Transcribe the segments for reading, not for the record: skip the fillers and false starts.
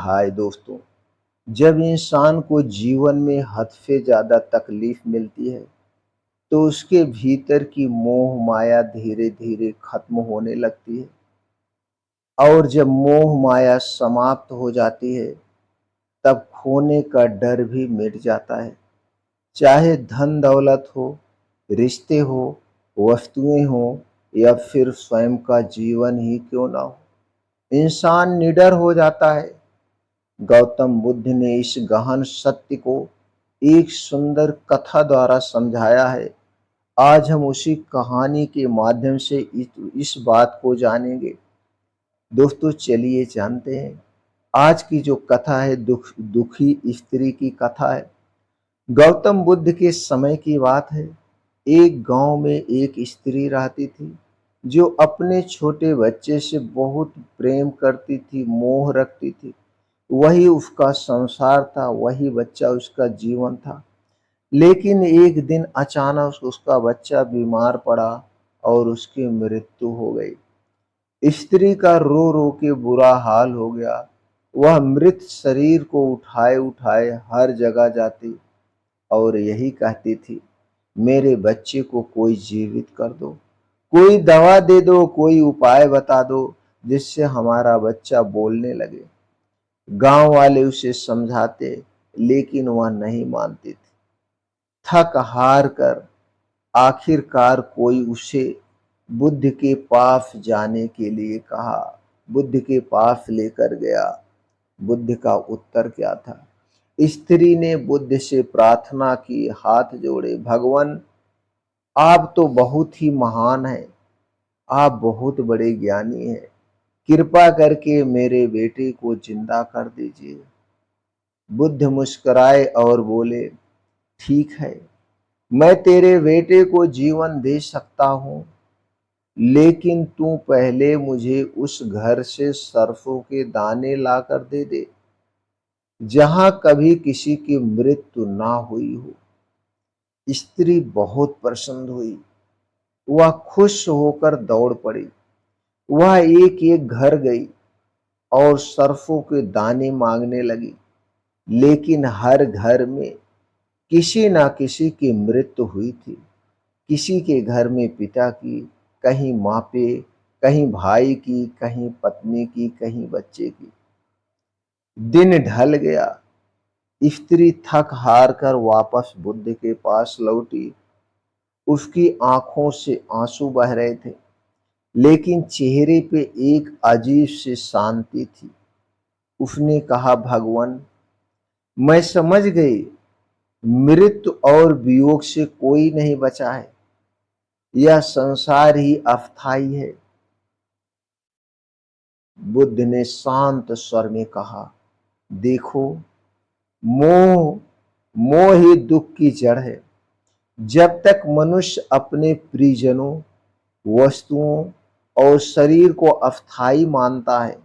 अध्याय। दोस्तों, जब इंसान को जीवन में हद से ज़्यादा तकलीफ मिलती है तो उसके भीतर की मोह माया धीरे-धीरे खत्म होने लगती है, और जब मोह माया समाप्त हो जाती है तब खोने का डर भी मिट जाता है। चाहे धन दौलत हो, रिश्ते हो, वस्तुएं हो या फिर स्वयं का जीवन ही क्यों ना हो, इंसान निडर हो जाता है। गौतम बुद्ध ने इस गहन सत्य को एक सुंदर कथा द्वारा समझाया है। आज हम उसी कहानी के माध्यम से इस बात को जानेंगे। दोस्तों, चलिए जानते हैं। आज की जो कथा है दुखी स्त्री की कथा है। गौतम बुद्ध के समय की बात है। एक गांव में एक स्त्री रहती थी जो अपने छोटे बच्चे से बहुत प्रेम करती थी, मोह रखती थी। वही उसका संसार था, वही बच्चा उसका जीवन था। लेकिन एक दिन अचानक उसका बच्चा बीमार पड़ा और उसकी मृत्यु हो गई। स्त्री का रो रो के बुरा हाल हो गया। वह मृत शरीर को उठाए उठाए हर जगह जाती और यही कहती थी, मेरे बच्चे को कोई जीवित कर दो, कोई दवा दे दो, कोई उपाय बता दो जिससे हमारा बच्चा बोलने लगे। गांव वाले उसे समझाते लेकिन वह नहीं मानती थी। थक हार कर आखिरकार कोई उसे बुद्ध के पास जाने के लिए कहा। बुद्ध के पास लेकर गया। बुद्ध का उत्तर क्या था? स्त्री ने बुद्ध से प्रार्थना की, हाथ जोड़े, भगवान, आप तो बहुत ही महान हैं, आप बहुत बड़े ज्ञानी हैं, कृपा करके मेरे बेटे को जिंदा कर दीजिए। बुद्ध मुस्कुराए और बोले, ठीक है, मैं तेरे बेटे को जीवन दे सकता हूँ, लेकिन तू पहले मुझे उस घर से सरसों के दाने लाकर दे दे जहां कभी किसी की मृत्यु ना हुई हो। स्त्री बहुत प्रसन्न हुई। वह खुश होकर दौड़ पड़ी। वह एक एक घर गई और सरसों के दाने मांगने लगी, लेकिन हर घर में किसी ना किसी की मृत्यु हुई थी। किसी के घर में पिता की, कहीं माँ पे, कहीं भाई की, कहीं पत्नी की, कहीं बच्चे की। दिन ढल गया। स्त्री थक हार कर वापस बुद्ध के पास लौटी। उसकी आंखों से आंसू बह रहे थे, लेकिन चेहरे पे एक अजीब सी शांति थी। उसने कहा, भगवान, मैं समझ गई, मृत्यु और वियोग से कोई नहीं बचा है, यह संसार ही अस्थाई है। बुद्ध ने शांत स्वर में कहा, देखो, मोह मोह ही दुख की जड़ है। जब तक मनुष्य अपने प्रियजनों, वस्तुओं और शरीर को अस्थाई मानता है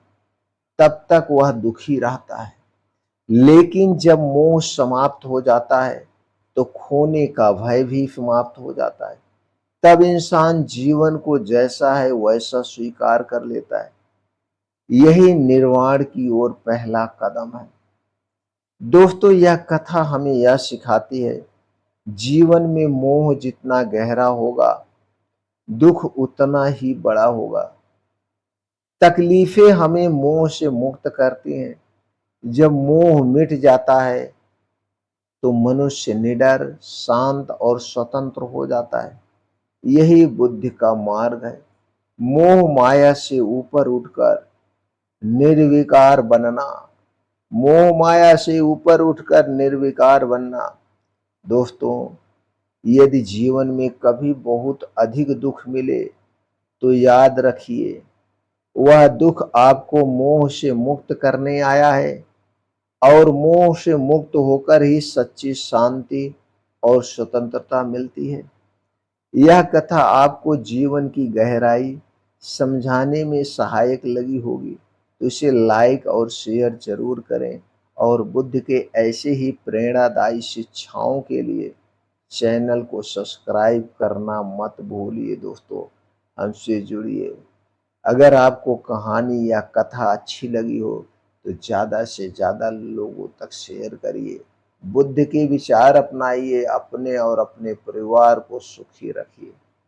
तब तक वह दुखी रहता है। लेकिन जब मोह समाप्त हो जाता है तो खोने का भय भी समाप्त हो जाता है। तब इंसान जीवन को जैसा है वैसा स्वीकार कर लेता है। यही निर्वाण की ओर पहला कदम है। दोस्तों, यह कथा हमें यह सिखाती है, जीवन में मोह जितना गहरा होगा, दुख उतना ही बड़ा होगा। तकलीफें हमें मोह से मुक्त करती हैं। जब मोह मिट जाता है तो मनुष्य निडर, शांत और स्वतंत्र हो जाता है। यही बुद्धि का मार्ग है। मोह माया से ऊपर उठकर निर्विकार बनना। मोह माया से ऊपर उठकर निर्विकार बनना। दोस्तों, यदि जीवन में कभी बहुत अधिक दुख मिले तो याद रखिए, वह दुख आपको मोह से मुक्त करने आया है, और मोह से मुक्त होकर ही सच्ची शांति और स्वतंत्रता मिलती है। यह कथा आपको जीवन की गहराई समझाने में सहायक लगी होगी तो इसे लाइक और शेयर जरूर करें, और बुद्ध के ऐसे ही प्रेरणादायी शिक्षाओं के लिए चैनल को सब्सक्राइब करना मत भूलिए। दोस्तों, हमसे जुड़िए। अगर आपको कहानी या कथा अच्छी लगी हो तो ज़्यादा से ज़्यादा लोगों तक शेयर करिए। बुद्ध के विचार अपनाइए, अपने और अपने परिवार को सुखी रखिए।